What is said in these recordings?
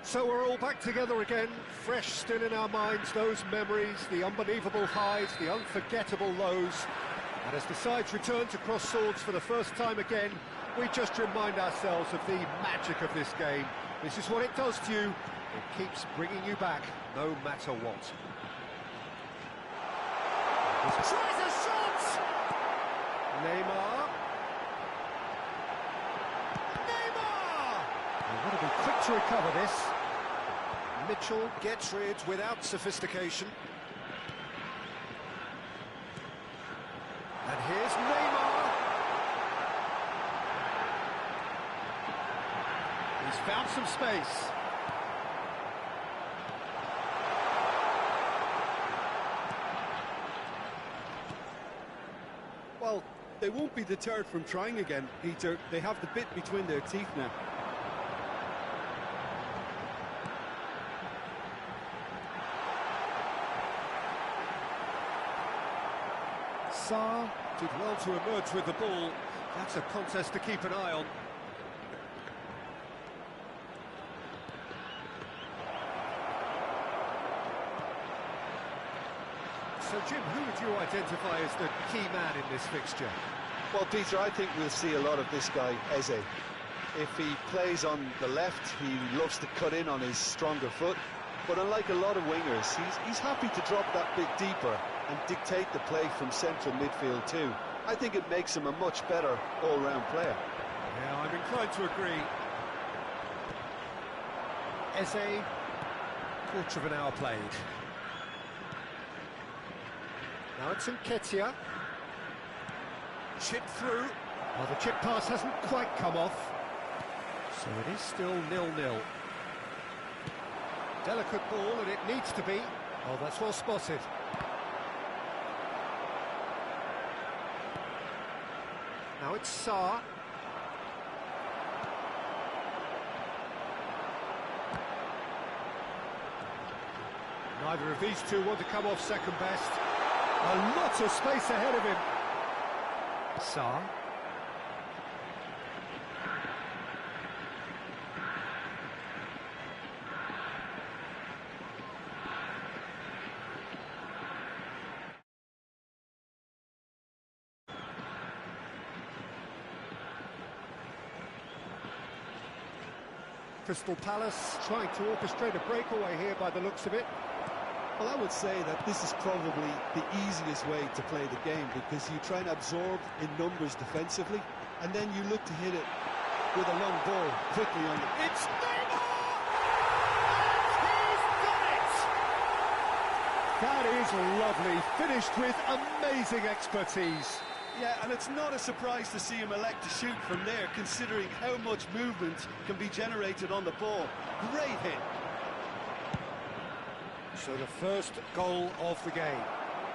So we're all back together again, fresh still in our minds, those memories, the unbelievable highs, the unforgettable lows. And as the sides return to cross swords for the first time again, we just remind ourselves of the magic of this game. This is what it does to you. It keeps bringing you back, no matter what. Tries a shot! Neymar. They've got to be quick to recover this. Mitchell gets rid without sophistication. And here's Neymar. He's found some space. Well, they won't be deterred from trying again, Peter. They have the bit between their teeth now. Sarr did well to emerge with the ball. That's a contest to keep an eye on. So, Jim, who would you identify as the key man in this fixture? Well, Peter, I think we'll see a lot of this guy, Eze. If he plays on the left, he loves to cut in on his stronger foot. But unlike a lot of wingers, he's happy to drop that bit deeper and dictate the play from central midfield too. I think it makes him a much better all-round player. Yeah, I'm inclined to agree. Eze, quarter of an hour played. Now it's Nketiah. Chip through. Well, the chip pass hasn't quite come off. So it is still 0-0. Delicate ball, and it needs to be. Oh, that's well spotted. Now it's Sarr. Neither of these two want to come off second best. A lot of space ahead of him. Sarr. Crystal Palace trying to orchestrate a breakaway here by the looks of it. Well, I would say that this is probably the easiest way to play the game, because you try and absorb in numbers defensively, and then you look to hit it with a long ball quickly on the... It's Neymar! And he's done it! That is lovely, finished with amazing expertise. Yeah, and it's not a surprise to see him elect to shoot from there, considering how much movement can be generated on the ball. Great hit. So the first goal of the game.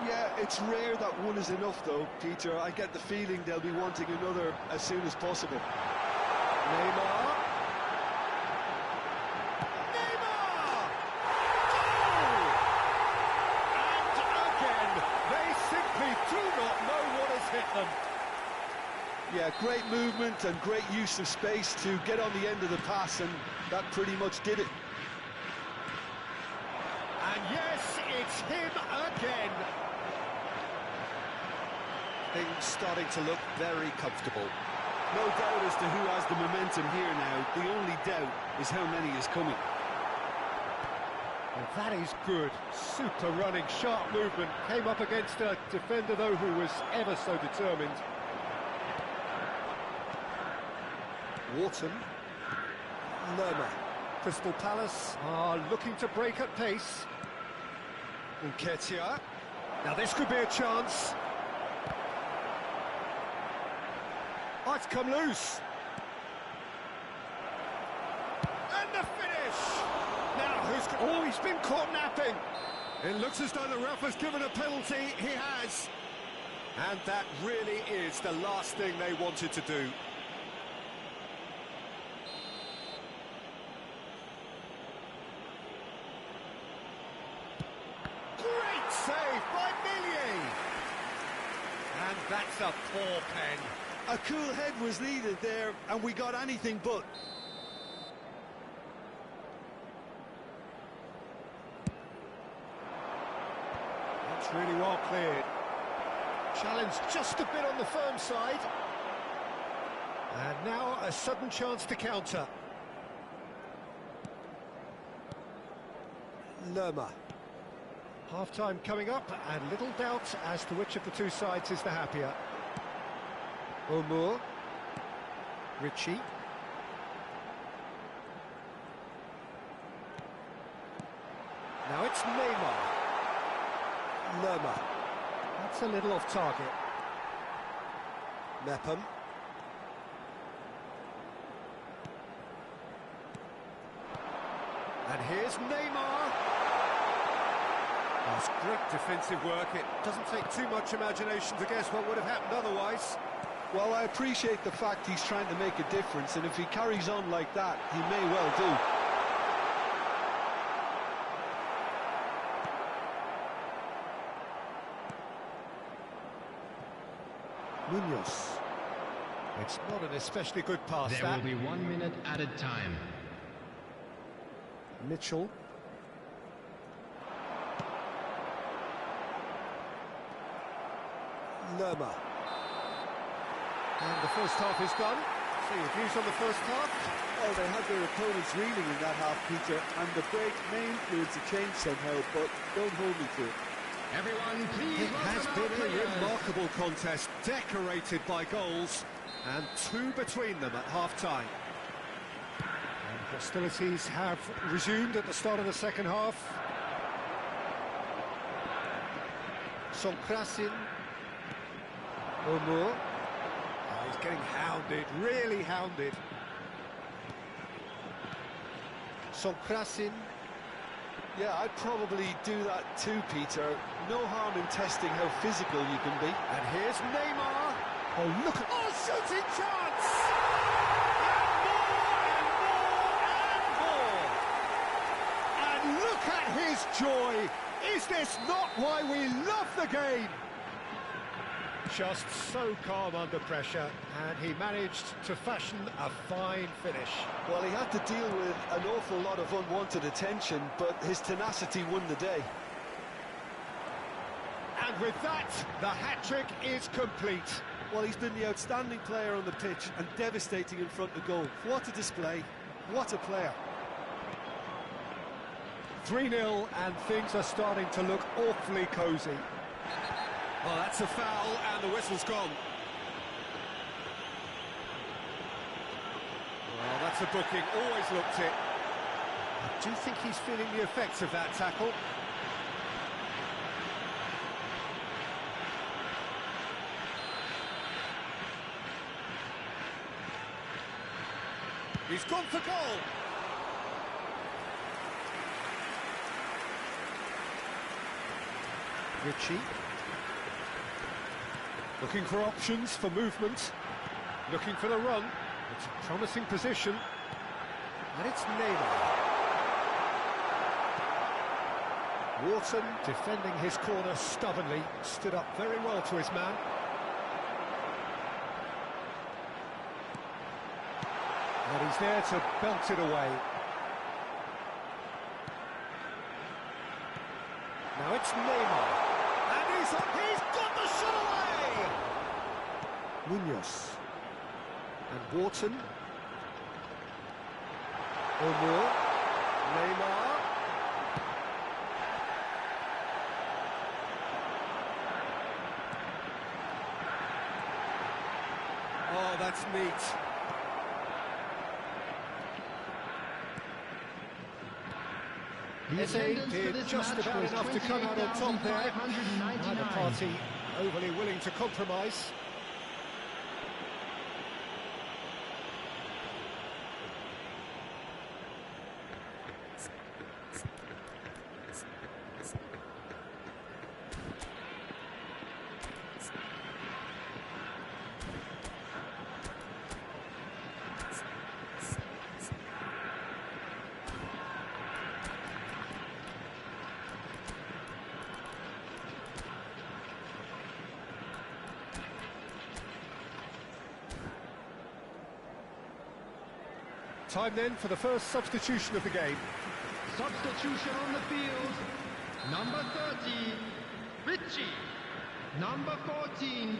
Yeah, it's rare that one is enough, though, Peter. I get the feeling they'll be wanting another as soon as possible. Neymar. Neymar! Goal! And again, they simply do not know what has hit them. Yeah, great movement and great use of space to get on the end of the pass, and that pretty much did it. And yes, it's him again. Things starting to look very comfortable. No doubt as to who has the momentum here now. The only doubt is how many is coming. Well, that is good. Super running, sharp movement. Came up against a defender, though, who was ever so determined. Wharton. Lerma. Crystal Palace are looking to break at pace. Nketiah. Now this could be a chance. Oh, it's come loose. And the finish! Now who's... Oh, he's been caught napping. It looks as though the ref has given a penalty. He has. And that really is the last thing they wanted to do. Great save by Millier. And that's a poor pen. A cool head was needed there, and we got anything but. really well cleared. Challenge just a bit on the firm side. And now a sudden chance to counter. Lerma. Half-time coming up, and little doubt as to which of the two sides is the happier. Omour. Ritchie. Now it's Neymar. Lerma. That's a little off target. Mepham. And here's Neymar. That's great defensive work. It doesn't take too much imagination to guess what would have happened otherwise. Well, I appreciate the fact he's trying to make a difference, and if he carries on like that, he may well do. Munoz. It's not an especially good pass. There will be 1 minute added time. Mitchell. Lerma. And the first half is done. So your views on the first half? Oh, they had their opponents reeling in that half, Peter, and the break may influence a change somehow, but don't hold me to it. Everyone, please. It has been a remarkable contest, decorated by goals, and two between them at half-time. And hostilities have resumed at the start of the second half. Sonkrasin. Omour. Oh, he's getting hounded, really hounded. Sonkrasin. Yeah, I'd probably do that too, Peter. No harm in testing how physical you can be. And here's Neymar. Oh, look at... Oh, shooting chance! And more, and more, and more! And look at his joy! Is this not why we love the game? Just so calm under pressure, and he managed to fashion a fine finish. Well, he had to deal with an awful lot of unwanted attention, but his tenacity won the day. And with that, the hat-trick is complete. Well, he's been the outstanding player on the pitch and devastating in front of goal. What a display, what a player. 3-0, and things are starting to look awfully cosy. Well, that's a foul, and the whistle's gone. Well, that's a booking, always looked it. I do think he's feeling the effects of that tackle. He's gone for goal. Ritchie. Looking for options for movement. Looking for the run. It's a promising position. And it's Neymar. Wharton defending his corner stubbornly. Stood up very well to his man. And he's there to belt it away. Now it's Neymar. And he's got the shot away! Munoz. And Wharton. Omour. Neymar. Oh, that's neat. Eze did just about enough to come out on top there. Neither party overly willing to compromise. Time then for the first substitution of the game. Substitution on the field. Number 30, Richie. Number 14.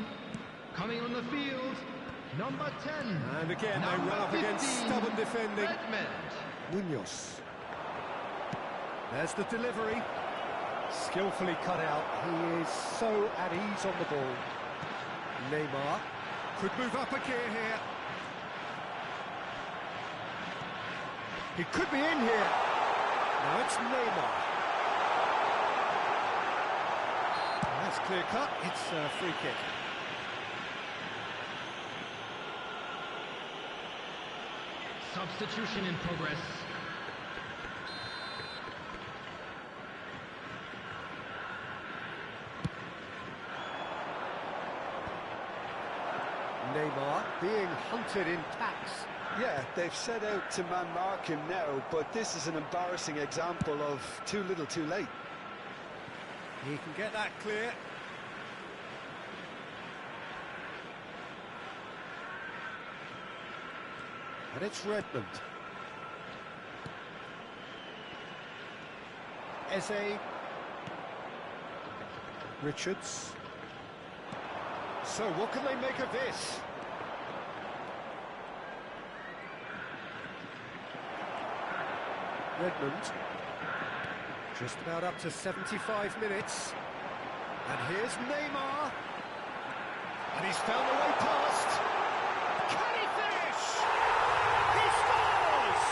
Coming on the field, number 10. And again, they number run up 15, against stubborn defending. Redmond. Munoz. There's the delivery. Skillfully cut out. He is so at ease on the ball. Neymar could move up a gear here. He could be in here. Now it's Neymar. That's clear cut. It's a free kick. Substitution in progress. Neymar being hunted in packs. Yeah, they've set out to man-mark him now, but this is an embarrassing example of too little too late. He can get that clear. And it's Redmond. Eze. Richards. So what can they make of this? Redmond. Just about up to 75 minutes. And here's Neymar. And he's found the way past. Can he finish? He scores!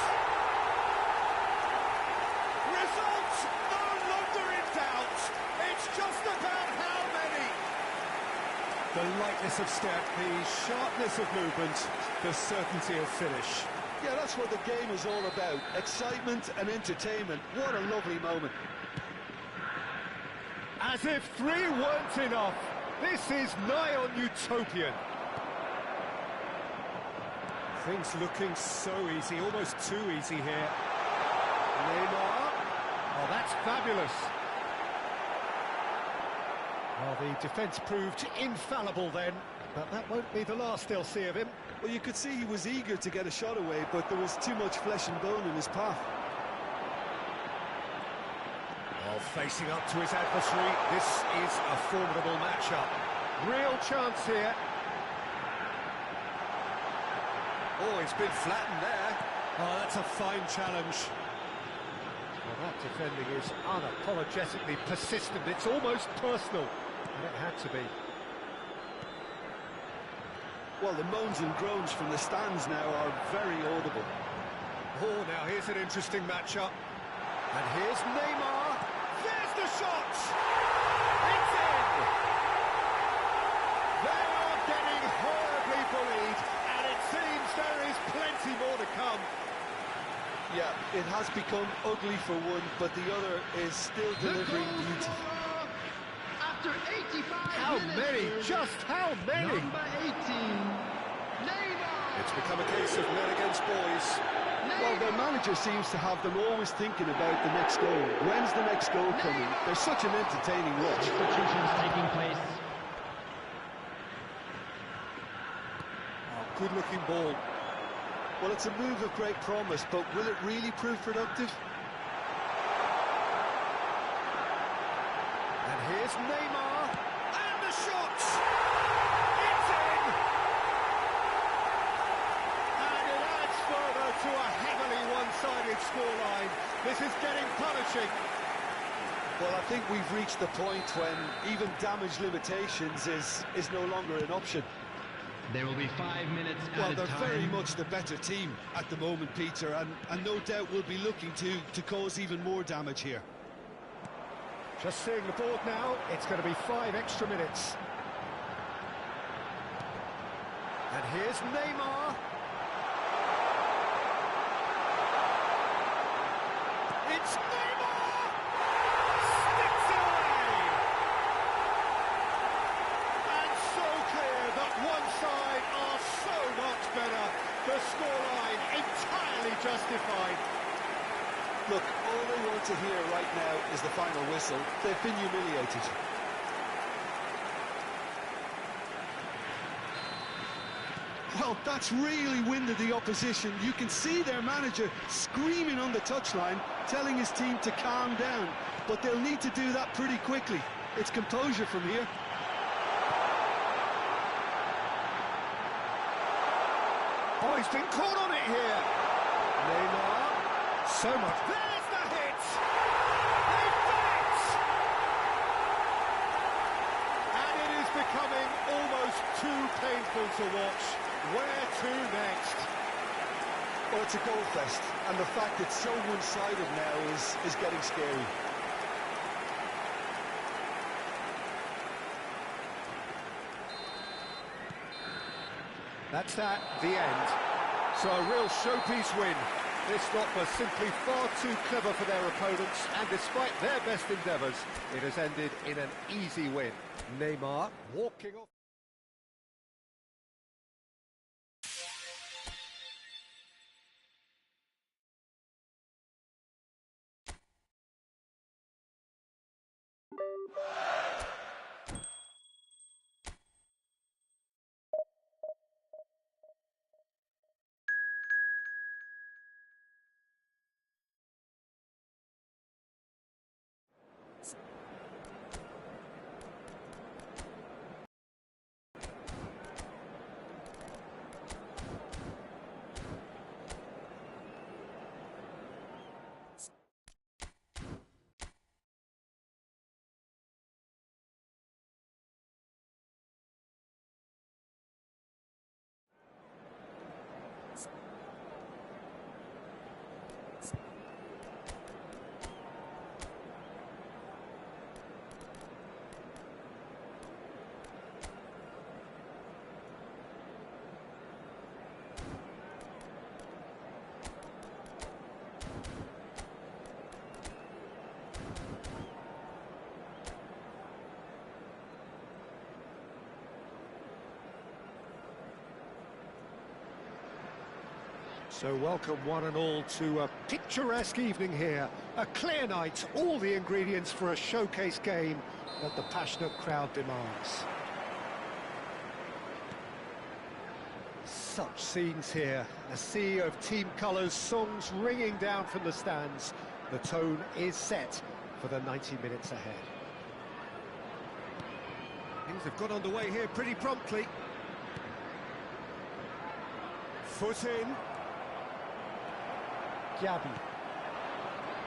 Results no longer in doubt. It's just about how many. The lightness of step, the sharpness of movement, the certainty of finish. Yeah, that's what the game is all about. Excitement and entertainment. What a lovely moment. As if 3 weren't enough. This is nigh on utopian. Things looking so easy, almost too easy here. Neymar. Oh, that's fabulous. Well, the defence proved infallible then, but that won't be the last they'll see of him. Well, you could see he was eager to get a shot away, but there was too much flesh and bone in his path. Well, facing up to his adversary, this is a formidable matchup. Real chance here. Oh, he's been flattened there. Oh, that's a fine challenge. Well, that defending is unapologetically persistent. It's almost personal, and it had to be. Well, the moans and groans from the stands now are very audible. Oh, now here's an interesting matchup. And here's Neymar. There's the shot! It's in! They are getting horribly bullied, and it seems there is plenty more to come. Yeah, it has become ugly for one, but the other is still delivering beauty. After 85 How minutes, many? Just how many? number 18, Neymar. It's become a case of men against boys. Well, their manager seems to have them always thinking about the next goal. When's the next goal coming? They're such an entertaining watch. Substitutions taking place. Oh, good-looking ball. Well, it's a move of great promise, but will it really prove productive? And here's Neymar. And the shot! It's in! And it adds further to a heavily one-sided scoreline. This is getting punishing. Well, I think we've reached the point when even damage limitations is no longer an option. There will be 5 minutes Well, added they're time. very much the better team at the moment, Peter, and no doubt will be looking to cause even more damage here. Just seeing the board now, it's going to be 5 extra minutes. And here's Neymar. It's Neymar! Sticks it away! And so clear that one side are so much better. The scoreline entirely justified. Look, all they want to hear right now is the final whistle. They've been humiliated. Well, that's really winded the opposition. You can see their manager screaming on the touchline, telling his team to calm down. But they'll need to do that pretty quickly. It's composure from here. Oh, he's been caught on it here. Neymar. So much. There's the hit. They've done it. And it is becoming almost too painful to watch. Where to next? Oh, it's a goal fest, and the fact it's so one-sided now is getting scary. That's that, the end. So a real showpiece win. This lot was simply far too clever for their opponents, and despite their best endeavours, it has ended in an easy win. Neymar walking off. So welcome one and all to a picturesque evening here. A clear night, all the ingredients for a showcase game that the passionate crowd demands. Such scenes here, a sea of team colours, songs ringing down from the stands. The tone is set for the 90 minutes ahead. Things have got underway here pretty promptly. Foot in. Gabi.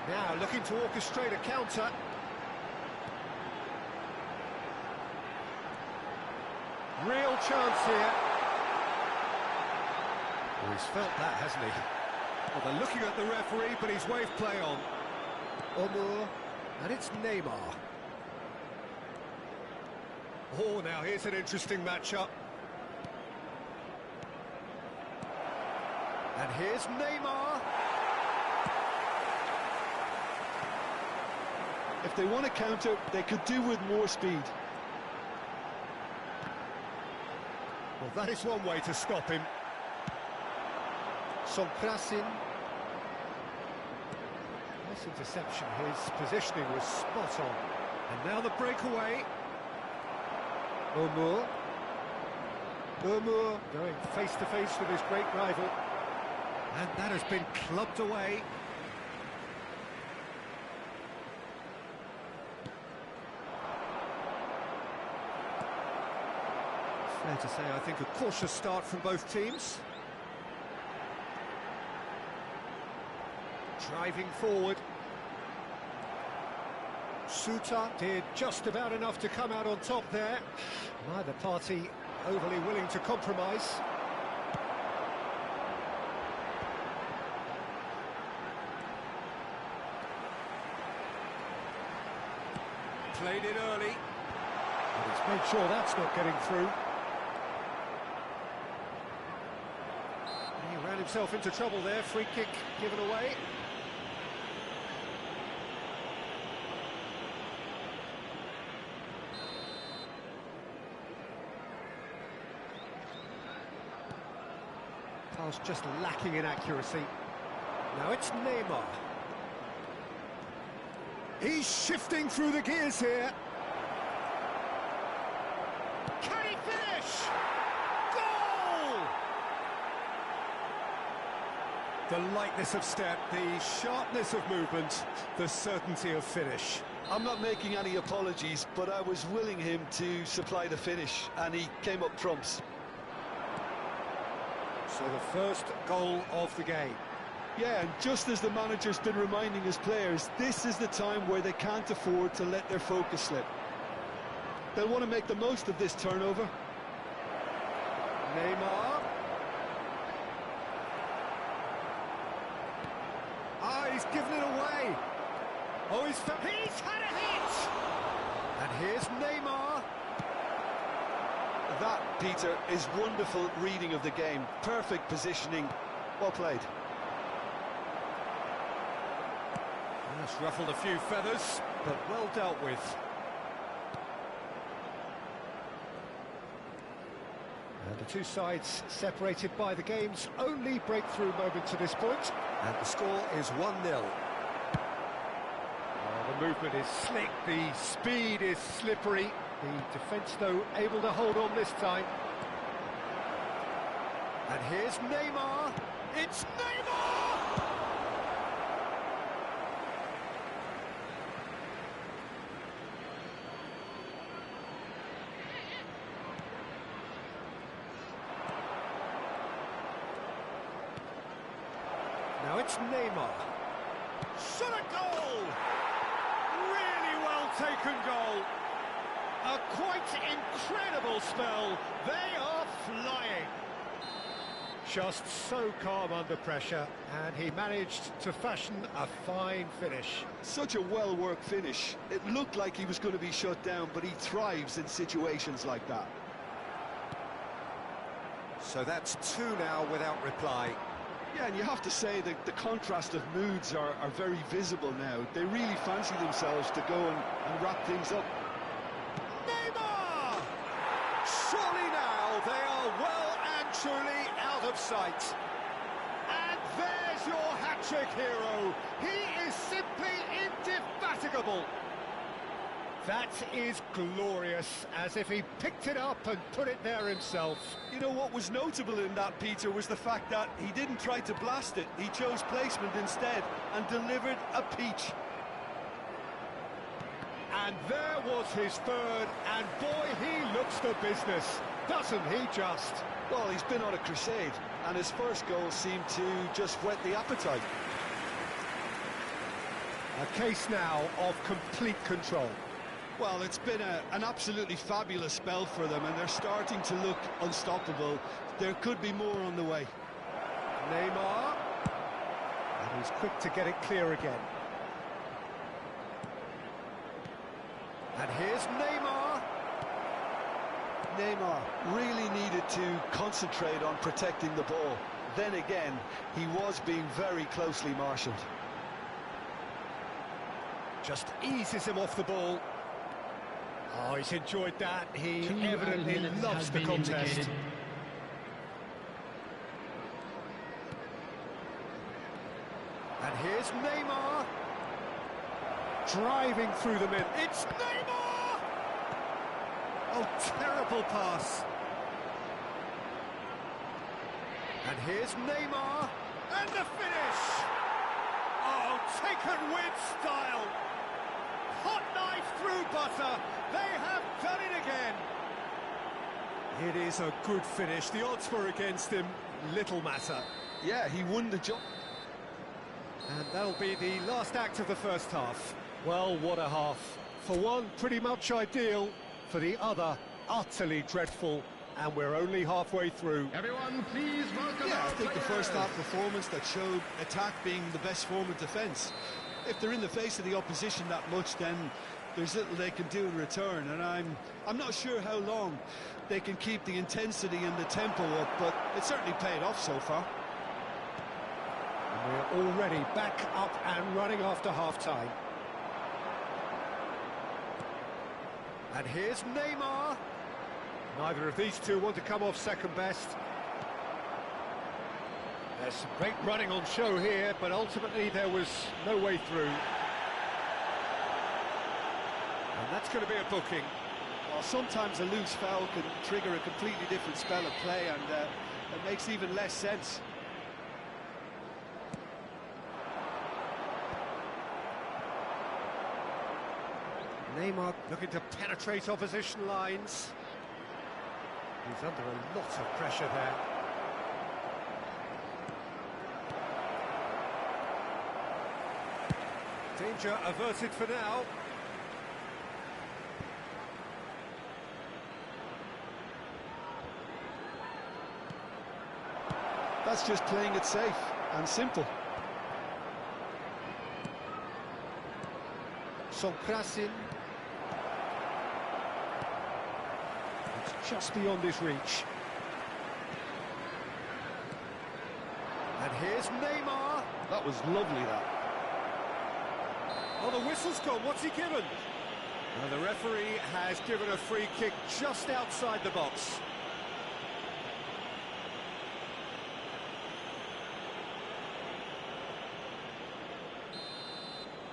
Now looking to orchestrate a counter. Real chance here. Oh, he's felt that, hasn't he? Well, they're looking at the referee, but he's waved play on. Omur, and it's Neymar. Oh, now here's an interesting matchup. And here's Neymar. If they want to counter, they could do with more speed. Well, that is one way to stop him. Sonkrasin. Nice interception. His positioning was spot on. And now the breakaway. Omur. Omur going face-to-face with his great rival. And that has been clubbed away. Fair to say, I think, a cautious start from both teams. Driving forward. Suter did just about enough to come out on top there. Neither party overly willing to compromise. Played it early. And he's made sure that's not getting through. He ran himself into trouble there. Free kick given away. Pass just lacking in accuracy. Now it's Neymar. He's shifting through the gears here. Can he finish? Goal! The lightness of step, the sharpness of movement, the certainty of finish. I'm not making any apologies, but I was willing him to supply the finish, and he came up trumps. So the first goal of the game. Yeah, and just as the manager's been reminding his players, this is the time where they can't afford to let their focus slip. They'll want to make the most of this turnover. Neymar. Ah, he's given it away. Oh, he's had a hit! And here's Neymar. That, Peter, is wonderful reading of the game. Perfect positioning. Well played. That's ruffled a few feathers, but well dealt with. And the two sides separated by the game's only breakthrough moment to this point. And the score is 1-0. The movement is slick, the speed is slippery. The defence, though, able to hold on this time. And here's Neymar. It's Neymar! Now it's Neymar. Shot a goal! Really well taken goal. A quite incredible spell. They are flying. Just so calm under pressure, and he managed to fashion a fine finish. Such a well-worked finish. It looked like he was going to be shut down, but he thrives in situations like that. So that's 2 now without reply. Yeah, and you have to say that the contrast of moods are very visible now. They really fancy themselves to go and wrap things up. Neymar! Surely now they are well and truly out of sight. And there's your hat-trick hero. He is simply indefatigable. That is glorious, as if he picked it up and put it there himself. You know, what was notable in that, Peter, was the fact that he didn't try to blast it. He chose placement instead and delivered a peach. And there was his third, and boy, he looks the business, doesn't he just? Well, he's been on a crusade, and his first goal seemed to just whet the appetite. A case now of complete control. Well, it's been an absolutely fabulous spell for them, and they're starting to look unstoppable. There could be more on the way. Neymar. And he's quick to get it clear again. And here's Neymar. Neymar really needed to concentrate on protecting the ball. Then again, he was being very closely marshalled. Just eases him off the ball. Oh, he's enjoyed that. He evidently loves the contest. And here's Neymar. Driving through the middle. It's Neymar! Oh, terrible pass. And here's Neymar. And the finish! Oh, taken with style. Hot knife through butter. They have done it again. It is a good finish. The odds were against him. Little matter. Yeah, he won the job. And that'll be the last act of the first half. Well, what a half. For one, pretty much ideal. For the other, utterly dreadful. And we're only halfway through. Everyone, please welcome Yeah, I our think the players. first half performance that showed attack being the best form of defence. If they're in the face of the opposition that much, then there's little they can do in return, and I'm not sure how long they can keep the intensity and the tempo up, but it certainly paid off so far. And we're already back up and running after half-time. And here's Neymar. Neither of these two want to come off second best. There's some great running on show here, but ultimately there was no way through. And that's going to be a booking. Well, sometimes a loose foul can trigger a completely different spell of play, and it makes even less sense. Neymar looking to penetrate opposition lines. He's under a lot of pressure there. Danger averted for now. That's just playing it safe and simple. Krasin. It's just beyond his reach. And here's Neymar. That was lovely, that. Oh, the whistle's gone. What's he given? Well, the referee has given a free kick just outside the box.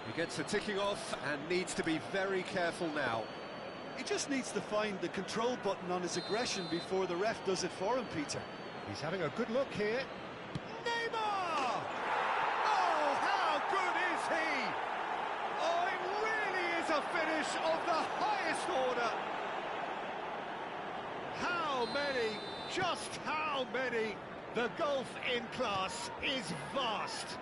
He gets a ticking off and needs to be very careful now. He just needs to find the control button on his aggression before the ref does it for him, Peter. He's having a good look here. Neymar! Oh, how good is he? Oh, it really is a finish of the highest order. How many, just how many? The gulf in class is vast.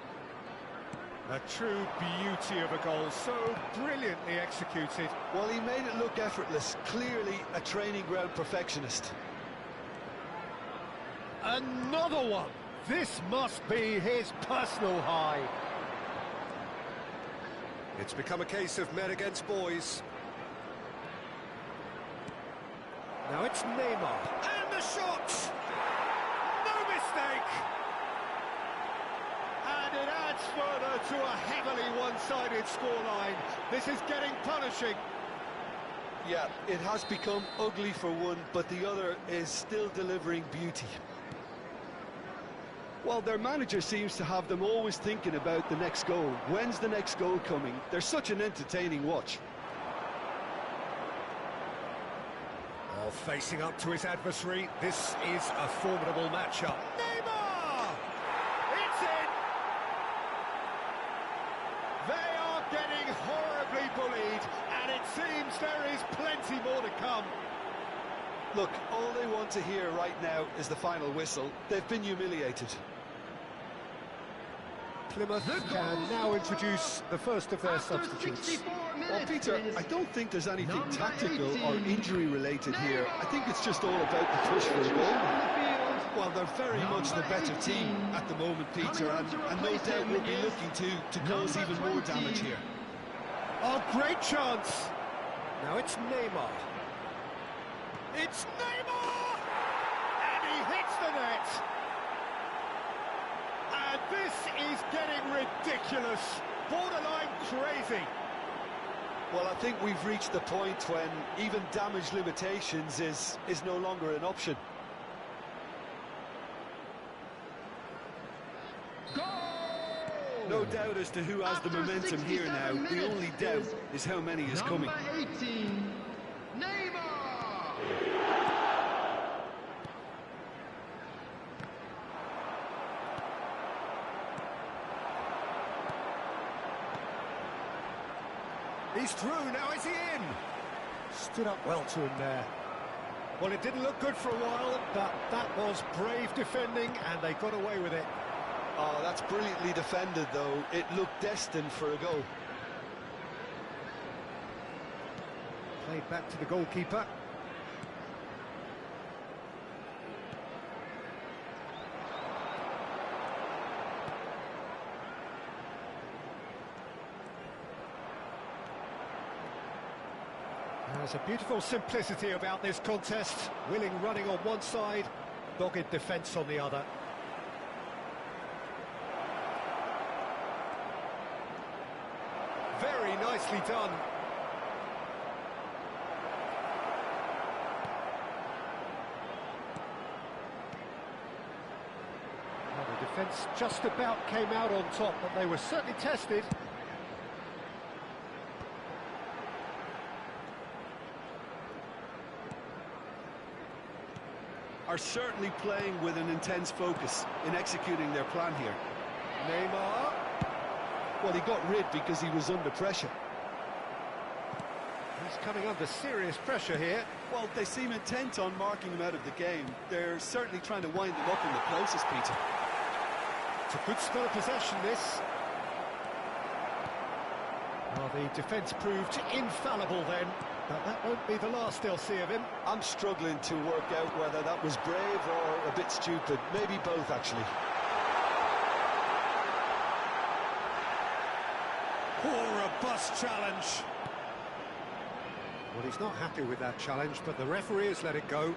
A true beauty of a goal, so brilliantly executed. Well, he made it look effortless. Clearly a training ground perfectionist. Another one! This must be his personal high. It's become a case of men against boys. Now it's Neymar. And the shot! No mistake! And it adds further to a heavily one-sided scoreline. This is getting punishing. Yeah, it has become ugly for one, but the other is still delivering beauty. Well, their manager seems to have them always thinking about the next goal. When's the next goal coming? They're such an entertaining watch. Oh, facing up to his adversary, this is a formidable matchup. Neymar! It's in! They are getting horribly bullied, and it seems there is plenty more to come. Look, all they want to hear right now is the final whistle. They've been humiliated. Plymouth can now introduce the first of their substitutes. Well, Peter, I don't think there's anything tactical or injury-related here. I think it's just all about the push for a goal. Well, they're very much the better team at the moment, Peter, and no doubt will be looking to cause even more damage here. Oh, great chance! Now it's Neymar. It's Neymar! And he hits the net! And this is getting ridiculous, borderline crazy. Well, I think we've reached the point when even damage limitations is no longer an option. Goal! No doubt as to who has the momentum here now. The only doubt is how many is coming. Number 18, Neymar! He's through, now is he in? Stood up well to him there. Well, it didn't look good for a while, but that was brave defending, and they got away with it. Oh, that's brilliantly defended, though. It looked destined for a goal. Played back to the goalkeeper. There's a beautiful simplicity about this contest. Willing running on one side, dogged defence on the other. Very nicely done. Well, the defence just about came out on top, but they were certainly tested. Are certainly playing with an intense focus in executing their plan here. Neymar. Well, he got rid because he was under pressure. He's coming under serious pressure here. Well, they seem intent on marking him out of the game. They're certainly trying to wind him up in the closest, Peter. It's a good spell of possession, this. Well, the defence proved infallible then, but that won't be the last they'll see of him. I'm struggling to work out whether that was brave or a bit stupid. Maybe both, actually. Poor, robust challenge. Well, he's not happy with that challenge, but the referee has let it go.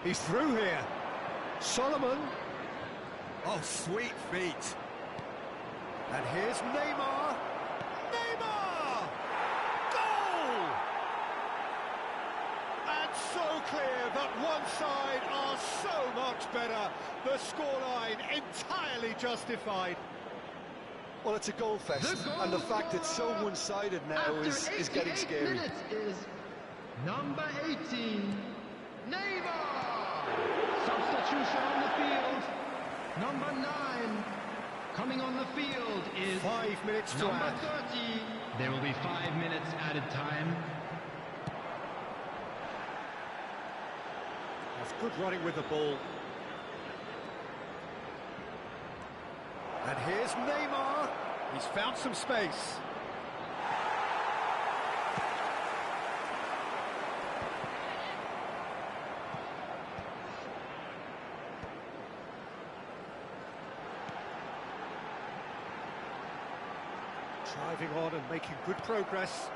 He's through here. Solomon. Oh, sweet feet. And here's Neymar. Neymar! Goal! And so clear that one side are so much better. The scoreline entirely justified. Well, it's a goal fest, and the fact it's so one-sided now is getting scary. Minutes is number 18, Neymar. Substitution on the field. Number 9 coming on the field is 5 minutes to number add. 30. There will be 5 minutes added time. That's good running with the ball. And here's Neymar. He's found some space. Driving on and making good progress.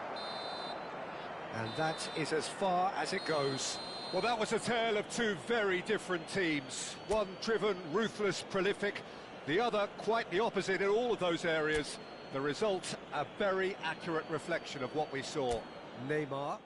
And that is as far as it goes. Well, that was a tale of two very different teams. One driven, ruthless, prolific. The other quite the opposite in all of those areas. The result, a very accurate reflection of what we saw. Neymar.